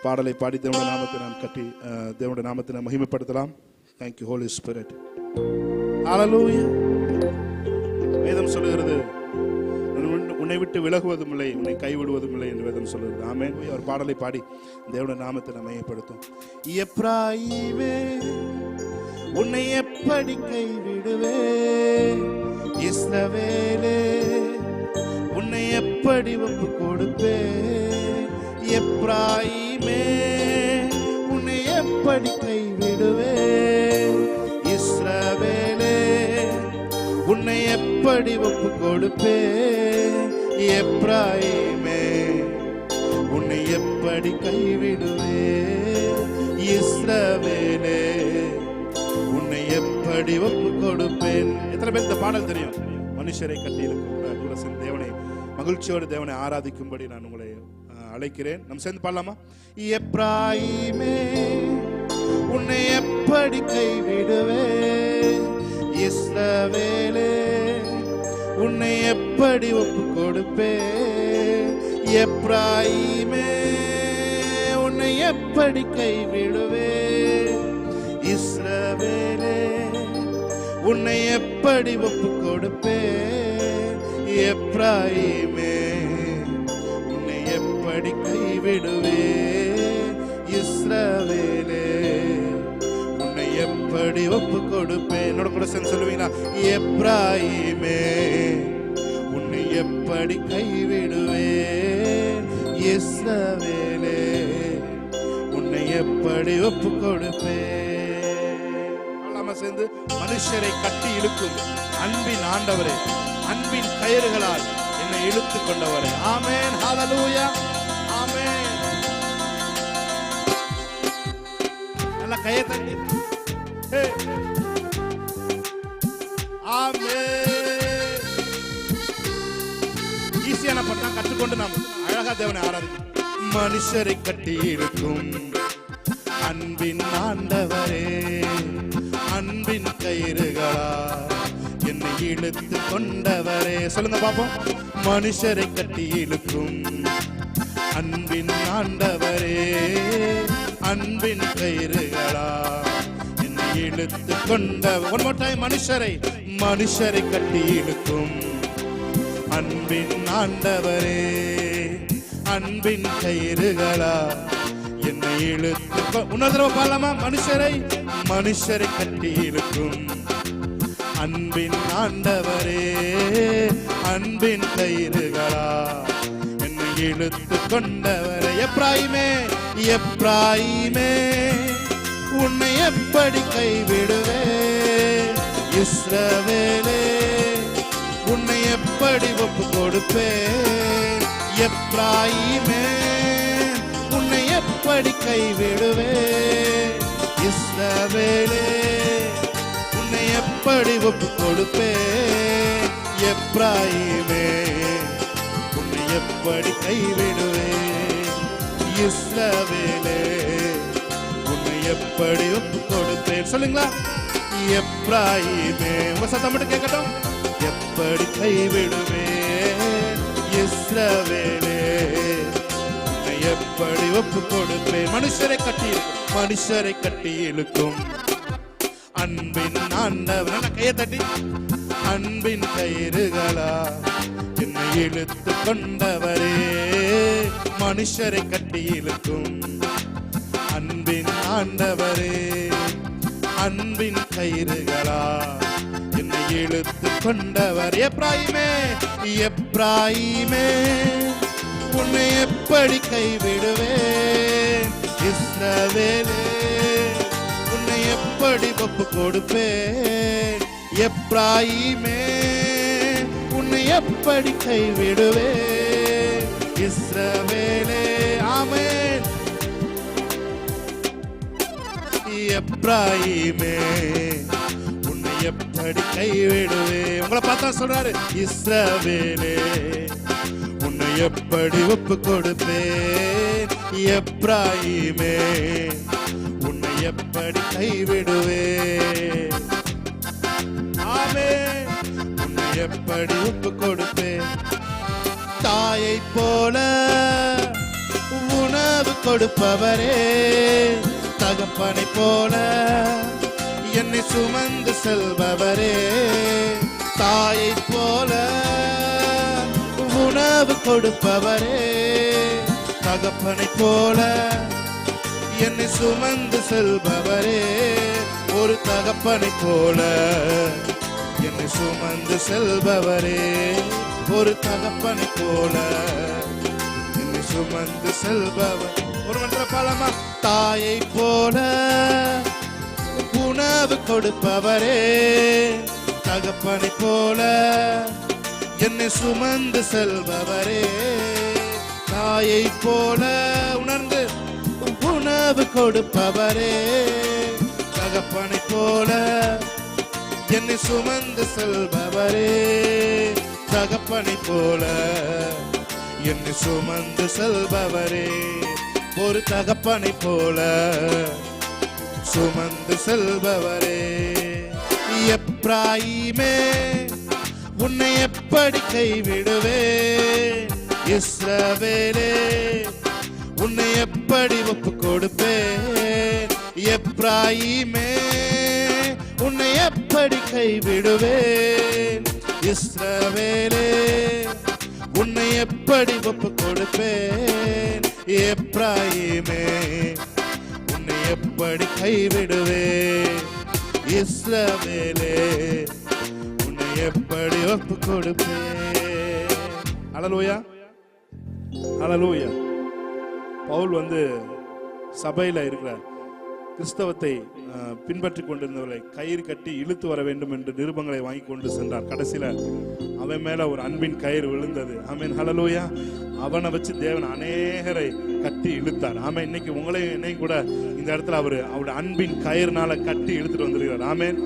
பாடலை பாடி தேவனுடைய நாமத்தை நாம் கட்டி தேவனுடைய நாமத்தை நாம் மகிமைப்படுத்தலாம். Thank you Holy Spirit. Hallelujah. வேதம் சொல்லுகிறது, உன்னை விட்டு விலகுவதும் இல்லை, உன்னை கைவிடுவதும் இல்லை என்று வேதம் சொல்லுகிறது. ஆமென். ஒரு பாடலை பாடி தேவனுடைய நாமத்தை நாம் மகிமைப்படுத்தும். எப்ராயிமே உன்னை எப்படி கைவிடுவே, இஸ்ரவேலே உன்னை எப்படி ஒப்பு கொடுப்பே, எப்ராயிமே உன்னை எப்படி கைவிடுவே, இஸ்ரவேலே உன்னை எப்படி ஒப்பு கொடுப்பே, எப்ராயிமே உன்னை எப்படி கைவிடுவே, இஸ்ரவேலே உன்னை எப்படி ஒப்பு கொடுப்பேன். எத்தனை பேர் இந்த பாடல் தெரியும்? மனுஷரை கட்டியிருக்கும் தேவனை, மகிழ்ச்சியோடு தேவனை ஆராதிக்கும்படி நான் உங்களை அழைக்கிறேன். நம்ம சேர்ந்து பாடலாமா? எப்ராயிமே உன்னை எப்படி கைவிடுவே, இஸ்ரவேலே உன்னை எப்படி ஒப்பு கொடுப்பே, எப்ராயிமே உன்னை எப்படி கைவிடுவே, இஸ்ரவேலே உன்னை எப்படி ஒப்பு கொடுப்பே, எப்ராயிமே உன்னை எப்படி கைவிடுவே, இஸ்ரவேலே உன்னை எப்படி ஒப்பு கொடுப்பேன். என்னோட கூட சேர்ந்து சொல்லுவீங்களா? எப்ராயிமே உன்னை எப்படி கைவிடுவே, இஸ்ரவேலே உன்னை எப்படி ஒப்பு கொடுப்பேன். சேர்ந்து மனுஷரை கட்டி இழுக்கும் அன்பின் ஆண்டவரே, அன்பின் கயிறுகளால் என்னை இழுத்து கொண்டவரே. ஆமென். ஹல்லேலூயா. ஆமென். நல்ல கையை தட்டி. ஆமென். ஈஸியான பாட்டா கற்றுக்கொண்டு நாம் அழகா தேவனை ஆராதிக்கிறோம். மனுஷரை கட்டி இழுக்கும் அன்பின் ஆண்டவரே, அன்பின் கயிறுகளா என்னை இழுத்து கொண்டவரே. சொல்லுங்க பாப்போம். மனுஷரை கட்டி இழுக்கும் அன்பின் ஆண்டவரே, அன்பின் கயிறுகளா என்னை இழுத்து கொண்டவர். One more time. மனுஷரை கட்டி இழுக்கும் அன்பின் ஆண்டவரே, அன்பின் கயிறுகளா என்னை இழுத்து. இன்னொரு தடவை பாடலாமா? மனுஷரை கட்டி இழுக்கும் அன்பின் ஆண்டவரே, அன்பின் கயிறுகளா என்னை இழுத்து கொண்டவரே. எப்ராயிமே உன்னை எப்படி கைவிடுவே, இஸ்ரவேலே உன்னை எப்படி ஒப்பு கொடுப்பே, எப்ராயிமே உன்னை எப்படி கைவிடுவே, இஸ்ரவேலே உன்னை எப்படி ஒப்பு கொடுப்பே, எப்ராயிமே உன்னை எப்படி கைவிடுவே, இஸ்ரவேலே உன்னை எப்படி ஒப்பு கொடுப்பேன். சொல்லுங்களா? எப்ராயிமே. உங்க சத்தம் மட்டும் கேட்கட்டும். எப்படி கைவிடுவே, இஸ்ரவேலே எப்படி ஒப்பு கொடுப்பேன். மனுஷரை கட்டி இழுக்கும் அன்பின் ஆண்டவர். கையை தட்டி. அன்பின் கயிறுகளா என்னை இழுத்து கொண்டவரே, மனுஷரை கட்டி இழுக்கும் அன்பின் ஆண்டவரே, அன்பின் கயிறுகளா என்னை இழுத்து கொண்டவர். எப்ராயிமே உன்னை எப்படி கைவிடுவேன், இஸ்ரவேலே உன்னை எப்படி ஒப்பு கொடுப்பேன், எப்ராயிமே உன்னை எப்படி கைவிடுவேன், இஸ்ரவேலே. ஆமென். எப்ராயிமே உன்னை எப்படி கைவிடுவேன். உங்களை பார்த்தா சொல்றாரு, இஸ்ரவேலே உன்னை எப்படி ஒப்பு கொடுப்பேன், எப்ராயிமே உன்னை எப்படி கைவிடுவேன். ஆமென். உன்னை எப்படி ஒப்பு கொடுப்பேன். தாயை போல உணவு கொடுப்பவரே, தகப்பனை போல என்னை சுமந்து செல்பவரே, தாயை போல உணவு கொடுப்பவரே, தகப்பனை போல என்னை சுமந்து செல்பவரே, ஒரு தகப்பனை போல என்னை சுமந்து செல்பவரே, ஒரு தகப்பனை போல என்னை சுமந்து செல்பவர். ஒரு மன்ற பலமா தாயை போல உணவு கொடுப்பவரே, தகப்பனை போல என்னை சுமந்து செல்பவரே, தாயை போல உணர்ந்து உணவு கொடுப்பவரே, தகப்பனை போல என்னை சுமந்து செல்பவரே, தகப்பனை போல என்னை சுமந்து செல்பவரே, ஒரு தகப்பனை போல சுமந்து செல்பவரே. எப்ராயிமே உன்னை எப்படி கைவிடுவேன், இஸ்ரவேலே உன்னை எப்படி ஒப்பு கொடுப்பேன், எப்ராயிமே உன்னை எப்படி கைவிடுவேன், இஸ்ரவேலே உன்னை எப்படி ஒப்பு கொடுப்பேன், எப்ராயிமே உன்னை எப்படி கைவிடுவேன், இஸ்ரவேலே உன்னை எப்படி ஒப்பு கொடுப்பேன். ஹல்லேலூயா, ஹல்லேலூயா. பவுல் சபையில இருக்கிற கிறிஸ்தவத்தை பின்பற்றி கொண்டிருந்தவர்களை கயிறு கட்டி இழுத்து வர வேண்டும் என்று நிருபங்களை வாங்கி கொண்டு சென்றார். கடைசியில அவன் மேல ஒரு அன்பின் கயிறு விழுந்தது. ஆமென், ஹல்லேலூயா. அவனை வச்சு தேவன் அநேகரை கட்டி இழுத்தார். ஆமென். இன்னைக்கு உங்களையும் என்னையும் கூட இந்த இடத்துல அவருடைய அன்பின் கயிறுனால கட்டி இழுத்துட்டு வந்திருக்கிறார். ஆமென்.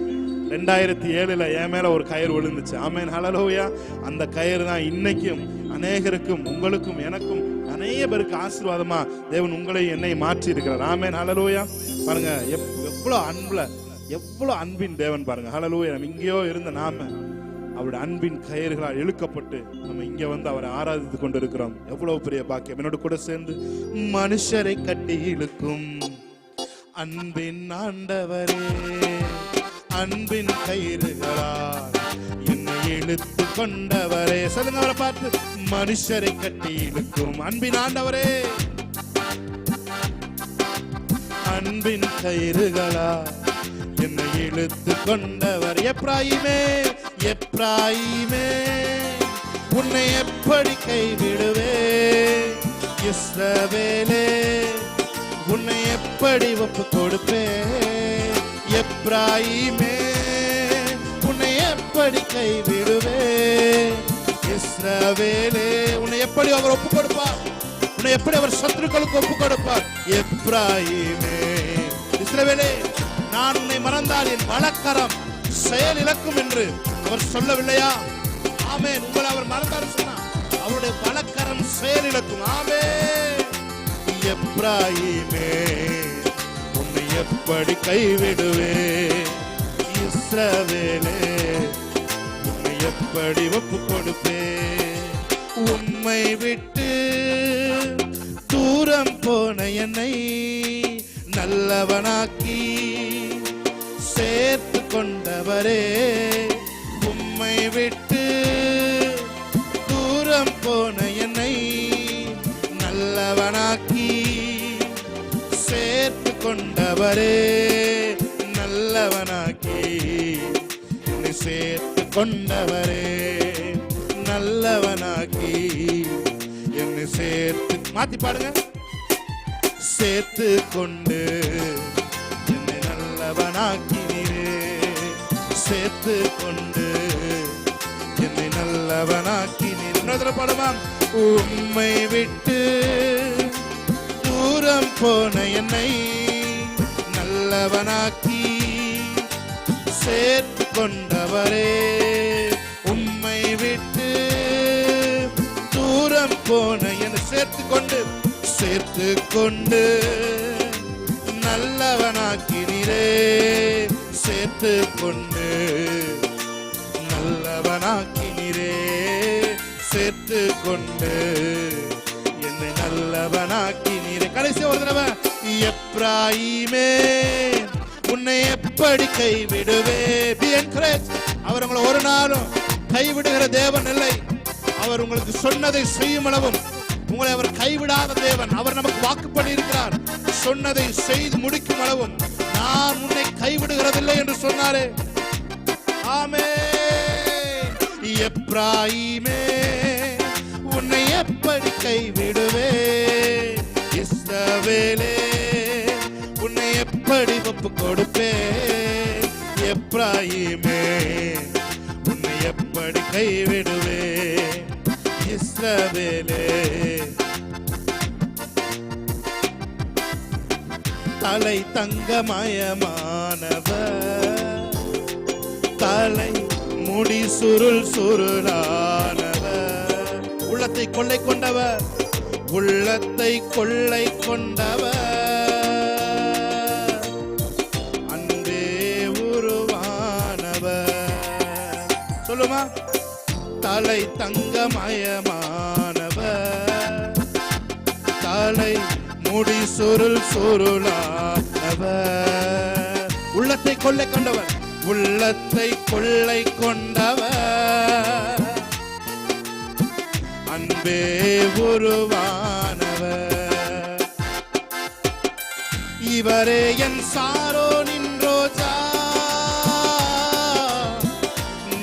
2007 என் மேல ஒரு கயிறு விழுந்துச்சு. ஆமென், ஹல்லேலூயா. அந்த கயிறு தான் இன்னைக்கும் அநேகருக்கும் உங்களுக்கும் எனக்கும் அநேக பேருக்கு ஆசீர்வாதமா தேவன் உங்களை என்னை மாற்றி இருக்கிறார். ஆமென், ஹல்லேலூயா. பாருங்க எவ்வளவு அன்பின் தேவன் பாருங்க. ஹல்லேலூயா. நம்ம இங்கேயோ இருந்த நாம அவருடைய அன்பின் கயிறுகளால் இழுக்கப்பட்டு நம்ம இங்க அவரை ஆராதித்து கொண்டு இருக்கிறோம். எவ்வளவு பெரிய பாக்கியம். என்னோட கூட சேர்ந்து மனுஷரை கட்டி இழுக்கும் அன்பின் ஆண்டவரே, அன்பின் கயிறுகளால் என்னை இழுத்து கொண்டவரே. சொல்லுங்க அவரை பார்த்து, மனுஷரை கட்டி இழுக்கும் அன்பின் ஆண்டவரே, அன்பின் கயிறுகளால் என்னை இழுத்து கொண்டவர். எப்ராயிமே எப்ராயிமே உன்னை எப்படி கைவிடுவேன், இஸ்ரவேலே உன்னை எப்படி ஒப்பு கொடுப்பேன், எப்ராயிமே உன்னை எப்படி கைவிடுவேன், இஸ்ரவேலே உன்னை எப்படி அவர் ஒப்பு கொடுப்பார், உன்னை எப்படி அவர் சத்துருக்களுக்கு ஒப்பு கொடுப்பார். எப்ராயிமே இஸ்ரவேலே நான் உன்னை மறந்தால் என் வலக்கரம் செயல் இழக்கும் என்று அவர் சொல்லவில்லையா? ஆமென். உங்களை அவர் மறந்தார் சொன்னார், அவருடைய வலக்கரம் செயல் இழக்கும். ஆமென். எப்ராயிமே உன்னை எப்படி கைவிடுவேன், இஸ்ரவேலே உன்னை எப்படி ஒப்பு கொடுப்பேன். உம்மை விட்டு தூரம் போன என்னை நல்லவனாக்கி சேர்த்து கொண்டவரே, உம்மை விட்டு தூரம் போன என்னை நல்லவனாக்கி சேர்த்து கொண்டவரே, நல்லவனாக்கி என்னை சேர்த்து கொண்டவரே, நல்லவனாக்கி என்னை சேர்த்து மாத்தி பாடுங்க. சேர்த்து கொண்டு என்னை நல்லவனாக்கினீரே, சேர்த்து கொண்டு என்னை நல்லவனாக்கினீர். பாடுமா? உம்மை விட்டு தூரம் போன என்னை நல்லவனாக்கி சேர்த்து கொண்டவரே, உம்மை விட்டு தூரம் போன என்னை சேர்த்து கொண்டு நல்லவனாக்கினீரே, சேர்த்து கொண்டு நல்லவனாக்கினீரே, சேர்த்து கொண்டு என்னை நல்லவனாக்கி நீரை. கடைசி ஒரு தடவை, எப்ராயிமே உன்னை எப்படி கைவிடுவே. Be encouraged. அவர் உங்களை ஒரு நாளும் கைவிடுகிற தேவன் இல்லை. அவர் உங்களுக்கு சொன்னதை செய்யும் அளவும் உங்களை அவர் கைவிடாத தேவன். அவர் நமக்கு வாக்குப்படி இருக்கிறார். சொன்னதை செய்து முடிக்கும் அளவும் நான் உன்னை கைவிடுகிறதில்லை என்று சொன்னாரே. ஆமென். எப்ராயிமே உன்னை எப்படி கைவிடுவே. இஸ்ரவேலே உன்னை எப்படி ஒப்பு கொடுப்பே. எப்ராயிமே உன்னை எப்படி கைவிடுவே. இஸ்ரவேலே தலை தங்கமயமானவர், தலை முடி சுருள் சுருளானவர், உள்ளத்தை கொள்ளை கொண்டவர், உள்ளத்தை கொள்ளை கொண்டவர், அன்பே உருவானவர். சொல்லுமா, தலை தங்கமயமானவர், தலை முடி சுருள் சுருளானவர், உள்ளத்தை கொள்ளை கொண்டவர், உள்ளத்தை கொள்ளை கொண்டவர், அன்பே உருவானவர். இவரே என் சாரோனின் ரோஜா,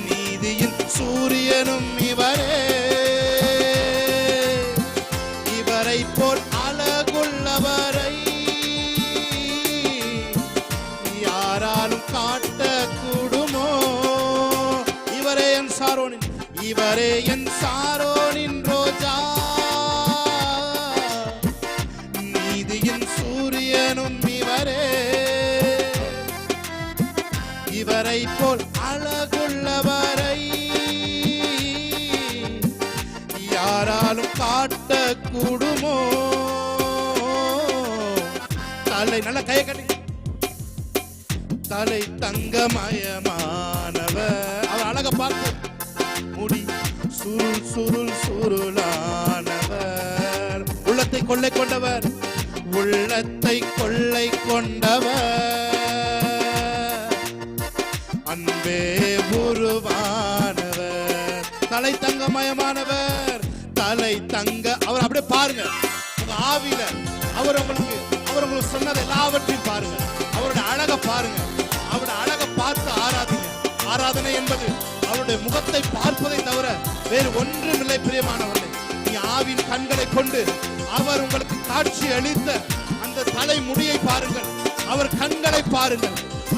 நீதியின் சூரியனும் இவரே. இவரை போல் அழகுள்ளவரை யாராலும் காட்ட கூடுமோ. இவரே என் சாரோனின், இவரே என் சாரோனின் ரோஜா, நீதியின் சூரியனும் இவரே. இவரை போல் அழகுள்ளவரை யாராலும் காட்ட கூடுமோ. தலை நல்ல கையை கட்டி, தலை தங்கமயமானவர், அவர் அழக பார்த்து, முடி சுருள் சுருள் சுருளானவர், உள்ளத்தை கொள்ளை கொண்டவர், உள்ளத்தை கொள்ளை கொண்டவர், அன்பே உருவானவர். தலை தங்கமயமானவர், தலை தங்க, அவர் அப்படியே பாருங்க உங்க ஆவியில. அவர் உங்களுக்கு சொன்னது எல்லாவற்றையும் பாருங்க. அவருடைய அழக பாருங்க. அவருடைய அழக பார்த்து ஆராதிங்க. ஆராதனை என்பது அவருடைய முகத்தை பார்ப்பதை தவிர வேறு ஒன்றும் இல்லை. பிரியமானவர்களே, நீ ஆவின் கண்களை கொண்டு அவர் உங்களுக்கு காட்சி அளித்த அந்த தலை முடியை பாருங்கள். அவர் கண்களை பாருங்கள்.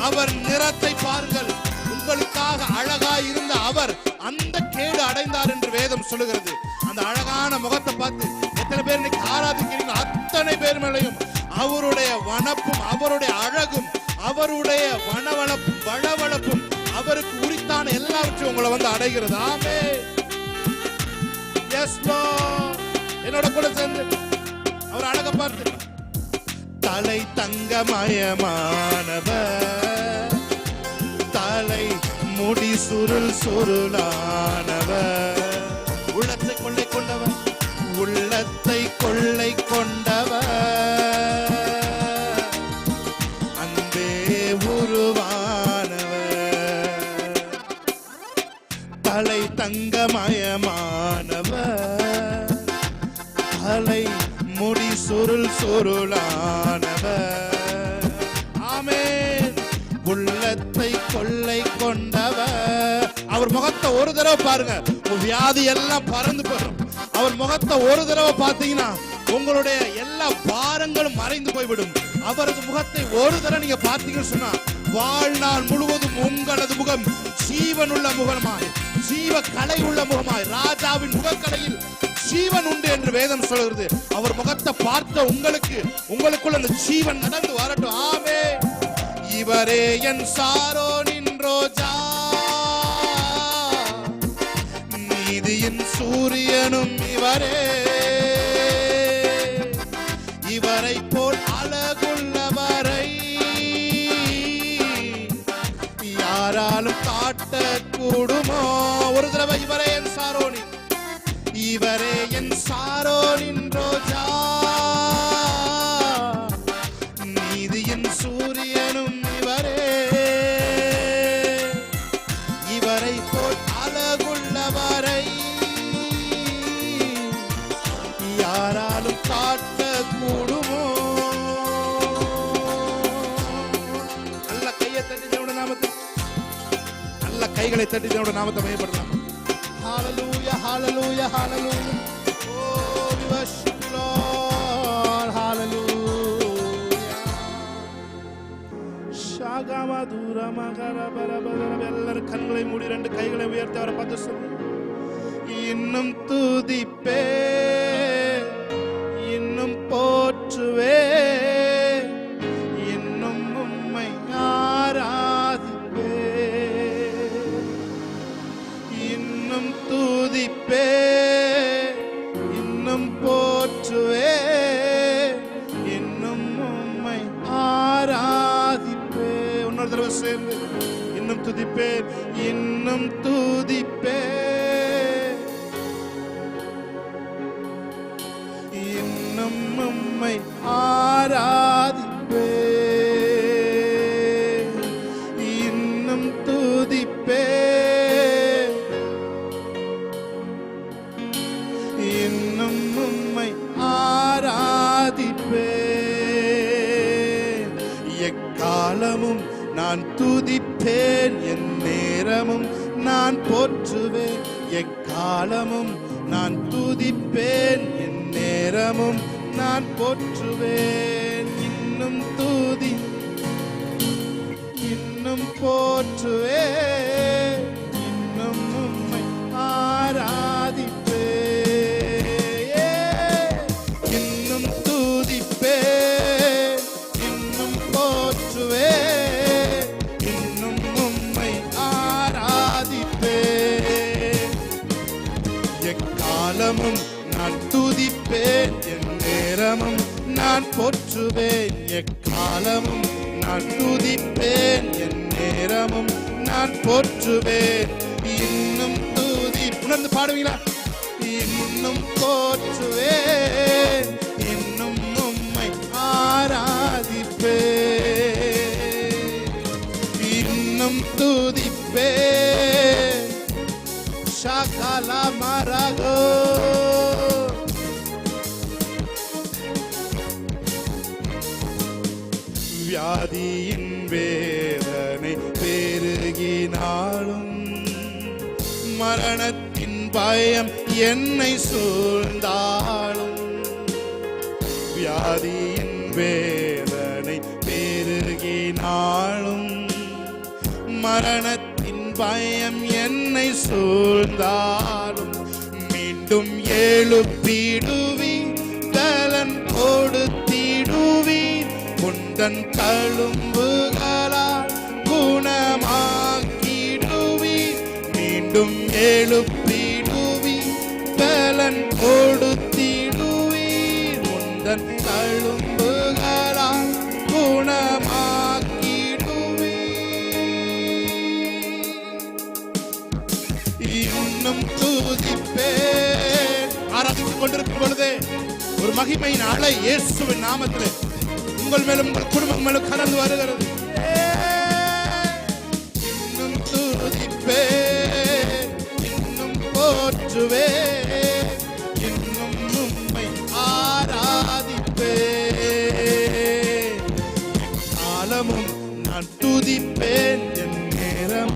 அவர் நிறத்தை பாருங்கள். உங்களுக்காக அழகாய் இருந்த அவர் அந்த கேடு அடைந்தார் என்று வேதம் சொல்லுகிறது. அந்த அழகான முகத்தை பார்த்து எத்தனை பேர் இன்னைக்கு ஆராதிக்கிறீங்க, அத்தனை பேர் மேலையும் அவருடைய வனப்பும் அவருடைய அழகும் அவருடைய வனவளப்பும் வளவளப்பும் அவருக்கு உரித்தான எல்லாவற்றையும் உங்களை வந்து அடைகிறது. ஆமென். Yes lord. என்னோட கூட சேர்ந்து அவர் அழக பார்த்து, தலை தங்கமயமானவர், தலை முடி சுருள் சுருளானவர், உள்ளத்தை கொள்ளை கொண்டவர், உள்ளத்தை கொள்ளை கொண்டவர், அன்பே உருவானவர். தலை தங்கமயமானவர், தலை முடி சுருள் சுருளானவர். ஆமென். உள்ளத்தை கொள்ளை கொண்டவர். அவர் முகத்தை ஒரு தடவை பாருங்க, உங்க வியாதி எல்லாம் பறந்து போயிடும். அவர் முகத்தை ஒரு தடவை பார்த்தீங்கன்னா உங்களுடைய எல்லா பாரங்களும் மறைந்து போய்விடும். அவரது முகத்தை ஒரு தடவை நீங்க பார்த்தீங்கன்னு சொன்னா வாழ்நாள் முழுவதும் உங்களது முகம் ஜீவனுள்ள முகமாய், ஜீவ கலை உள்ள முகமாய், ராஜாவின் முகக்கலையில் ஜீவன் உண்டு என்று வேதம் சொல்கிறது. அவர் முகத்தை பார்த்த உங்களுக்குள்ள அந்த ஜீவன் நடந்து வரட்டும். ஆமென். இவரே என் சாரோனின் ரோஜா, நீதியின் சூரியனும் இவரே. இவரை போல் அழகுள்ளவரை யாராலும் காட்ட கூடுமோ. ஒரு தடவை, இவரே என் சாரோனின், இவரே என் சாரோனின் ரோஜா, நீதியின் சூரியனும் இவரே. இவரை போல் அழகுள்ளவரை யாராலும் காட்ட கூடுமோ? நல்ல கையை தட்டி தேவனுடைய நாமத்தை, நல்ல கைகளை தட்டி தேவனுடைய நாமத்தை மகிமைப்படுத்தலாம். Hallelujah, hallelujah, hallelujah. Oh, we worship you, Lord. Hallelujah. Shagamādura magara bara bara. எல்லாரும் கண்களை மூடி ரெண்டு கைகளை உயர்த்தி அவரை பார்த்து சொல்லுங்க. இன்னும் துதிப்பே, இன்னும் போற்றுவே, இன்னும் உம்மை ஆராதிப்பே, இன்னும் துதிப்பே, இன்னும் போற்றுவே, இன்னும் உம்மை ஆராதிப்பே. இன்னொரு தடவை சேர்ந்து இன்னும் துதிப்பேன், இன்னும் துதிப்பேன், இன்னும் உம்மை ஆராதிப்பேன், இன்னும் துதிப்பேன், இன்னும் உம்மை ஆராதிப்பேன். எக்காலமும் நான் துதிப்பேன், என் நேரமும் நான் போற்றுவேன். எக்காலமும் நான் துதிப்பேன், என் நேரமும் நான் போற்றுவேன். இன்னும் துதி, இன்னும் போற்றுவேன், இன்னும் உம்மை ஆராதிப்பேன். இன்னும் துதிப்பேன், இன்னும் போற்றுவேன், இன்னும் உம்மை ஆராதிப்பேன். எக்காலமும் நான் துதிப்பேன், என் நேரமும் நான் போற்றுவேன். எக்காலமும் நான் துதிப்பேன், என் நேரமும் நான் போற்றுவேன். இன்னும் துதி, உணர்ந்து பாடுவீங்களா? இன்னும் போற்றுவேன், இன்னும் உம்மை ஆராதிப்பேன். இன்னும் துதிப்பேன். ஷாகாலா மரகோ, வியாதியின் வேதனை பெருகினாலும், மரணத்தின் பயம் என்னை சூழ்ந்தாலும், வியாதியின் வேதனை பெருகினாலும், மரணத்தின் பயம் என்னை சூழ்ந்தாலும், மீண்டும் எழுப்பிடுவீர், பலன் கொடுத்திடுவீர், உந்தன் தழும்புகளால் குணமாக்கிடுவீர். மீண்டும் எழுப்பிடுவீர், பலன் கொடுத்திடுவீர், உந்தன் தழும்புகளால் குணமாக்கிடுவீர். இன்னும் துதிப்பேன். ஆராதித்துக் கொண்டிருக்கும் பொழுதே ஒரு மகிமையின் அலை இயேசுவின் நாமத்திலே உங்கள் மேலும் உங்கள் குடும்பம் மேலும் கலந்து வருகிறது. இன்னும் துதிப்பேன், இன்னும் போற்றுவேன், இன்னும் உம்மை ஆராதிப்பேன். எக்காலமும் நான் துதிப்பேன், என் நேரம்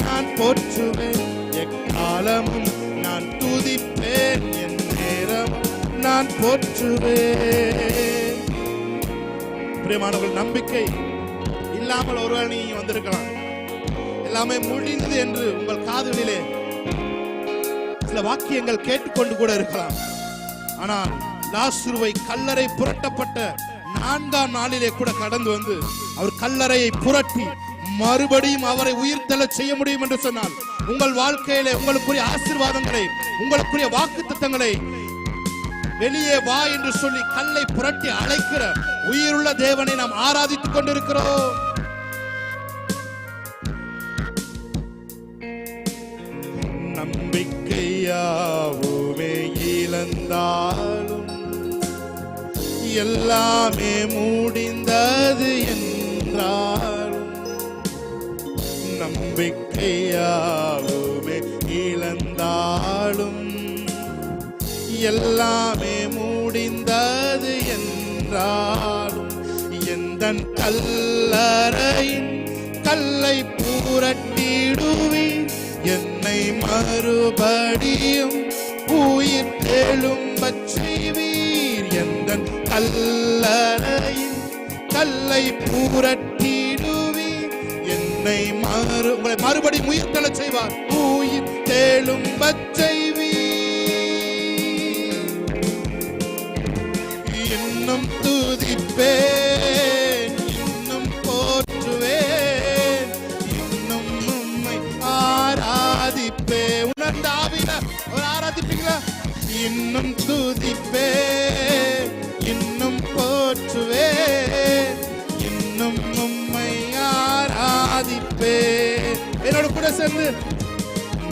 நான் போற்றுவேன். எக்காலமும் நான் துதிப்பேன், என் நேரம் நான் போற்றுவேன். பிரியமானவர்கள், நம்பிக்கை இல்லாமல் ஒருவேளை நீங்க வந்திருக்கலாம். எல்லாமே முடிந்தது என்று உங்கள் காதுகளிலே சில வாக்கியங்கள் கேட்டுக்கொண்டு கூட இருக்கலாம். ஆனால் லாசருவை கல்லறை புரட்டப்பட்ட 4ஆம் நாளிலே கூட கடந்து வந்து அவர் கல்லறையை புரட்டி மறுபடியும் அவரை உயிர்த்தெழச் செய்ய முடியும் என்று சொன்னால், உங்கள் வாழ்க்கையிலே உங்களுக்குரிய ஆசீர்வாதங்களை, உங்களுக்குரிய வாக்குத்தத்தங்களை வெளியே வா என்று சொல்லி கல்லை புரட்டி அழைக்கிற உயிருள்ள தேவனை நாம் ஆராதித்துக் கொண்டிருக்கிறோம். நம்பிக்கையாவுமே இழந்தாலும் எல்லாமே முடிந்தது என்றாலும் நம்பிக்கையாவுமே இழந்தாலும் எல்லாமே முடிந்தது என்றாலும் எந்தன் கல்லறையின் கல்லை புரட்டிடுவி என்னை மறுபடியும் உயிர் எழும்பச் செய்வீர். எந்தன் கல்லறையின் கல்லை புரட்டிடுவீர் என்னை உங்களை மறுபடியும் உயிர் தெழச் செய்வார். உயிர் எழும்பச் செய்வீர். இன்னும் துதிப்பேன், இன்னும் போற்றுவேன், இன்னும் உம்மை ஆராதிப்பேன். உணர்ந்த ஆவியில ஒரு ஆராதிப்பீங்களா? இன்னும் துதிப்பேன், இன்னும் போற்றுவேன், இன்னும் உம்மை ஆராதிப்பேன். என்னோட கூட சேர்ந்து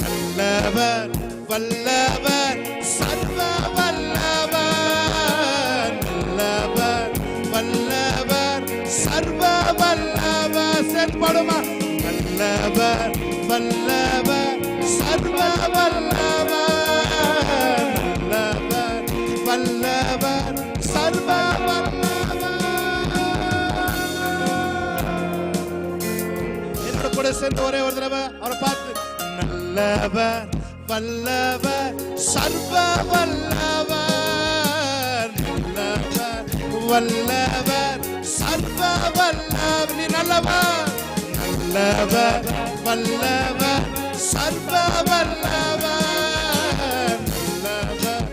நல்லவர் வல்லவர் சர்வ வல்லவர், நல்லவர் வல்லவர் சர்வ வல்லவர். செயல்படுமா? நல்லவர் வல்லவர் சர்வ வல்லவர், நல்லவர் வல்லவர் சர்வ வல்லவர். என்னோட கூட சேர்ந்து ஒரே ஒரு தடவை அவரை பார்த்து நல்லவர் வல்லவர் சர்வ வல்லவர், நல்லவர் வல்லவர் சர்வ வல்லவர். நீ நல்லவர், நல்லவர் வல்லவர் சர்வ வல்லவர், நல்லவர்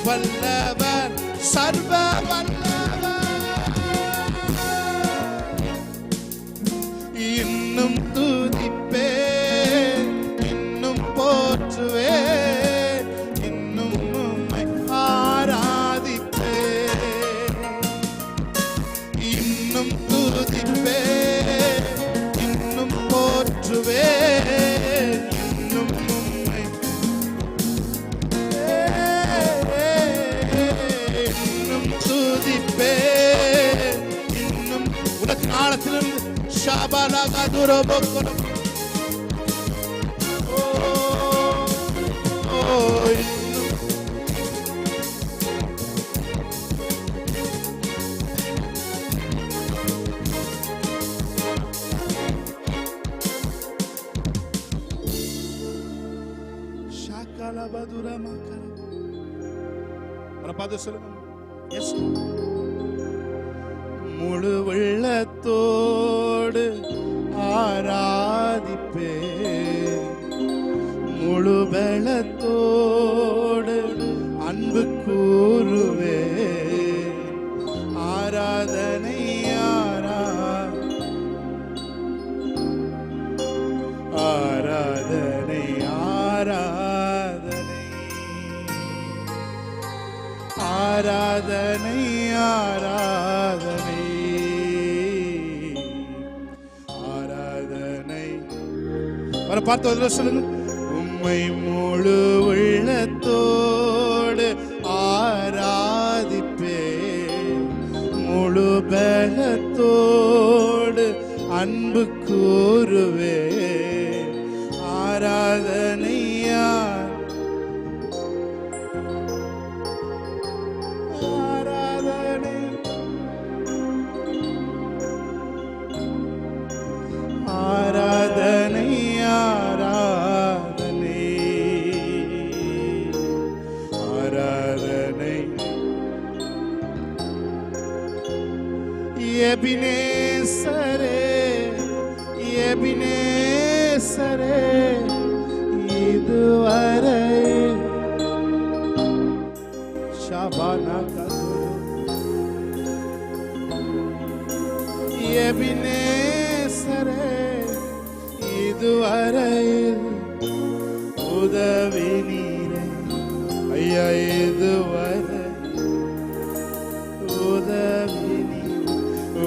வல்லவர் சர்வ வல்லவர். இன்னும் துதிப்பேன், இன்னும் போற்றுவேன், இன்னும் உம்மை ஆராதிப்பேன். இன்னும் துதிப்பேன், இன்னும் போற்றுவேன், இன்னும் உம்மை இன்னும் துதிப்பேன். இன்னும் உலகின் ஆழத்திலிருந்து ஷாபாலாகாதுரோபோக்கணும். முழு உள்ளத்தோடு ஆராதிப்பேன், முழு பலத்தோடு அன்பு கூறுவேன். ஆராதனை ஆராதனை ஆராதனை ஆராதனை ஆராதனை ஆராதனை. வர பார்த்து சொல்லுங்க. உம்மை முழு உள்ளத்தோடு ஆராதிப்பேன், முழு பலத்தோடு அன்பு கூறுவேன். ஆராதனை ஆராதனை ஆராதனை ஆராதனை. எபினேசரே எபினேசரே இதுவரை ஷாபானா எபினேசரே இதுவரையில் உதவி நீரே. ஐயா இதுவரை உதவி நீர்.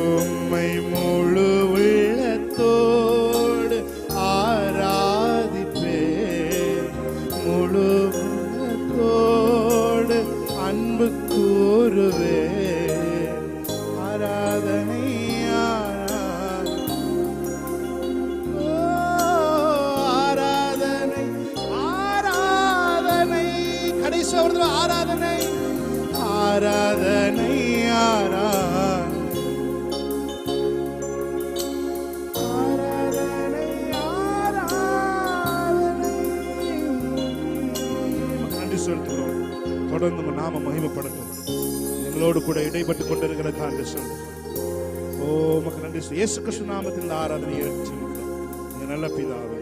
உம்மை முழு உள்ளத்தோடு ஆராதிப்பேன், முழு உள்ளத்தோடு அன்பு கூறுவே ஆராதனை ஆராதனை ஆராதனை கடைசி ஆராதனை ஆராதனை தொடர்ந்து நாம மகிமைப்படட்டும். எங்களோடு கூட இடைப்பட்டு கொண்டிருக்கிற காண்டி சொல்லு. ஓ மக்கு நன்றி. இயேசு கிறிஸ்து நாமத்தில் ஆராதனை ஏற்று நல்ல பிதாவே.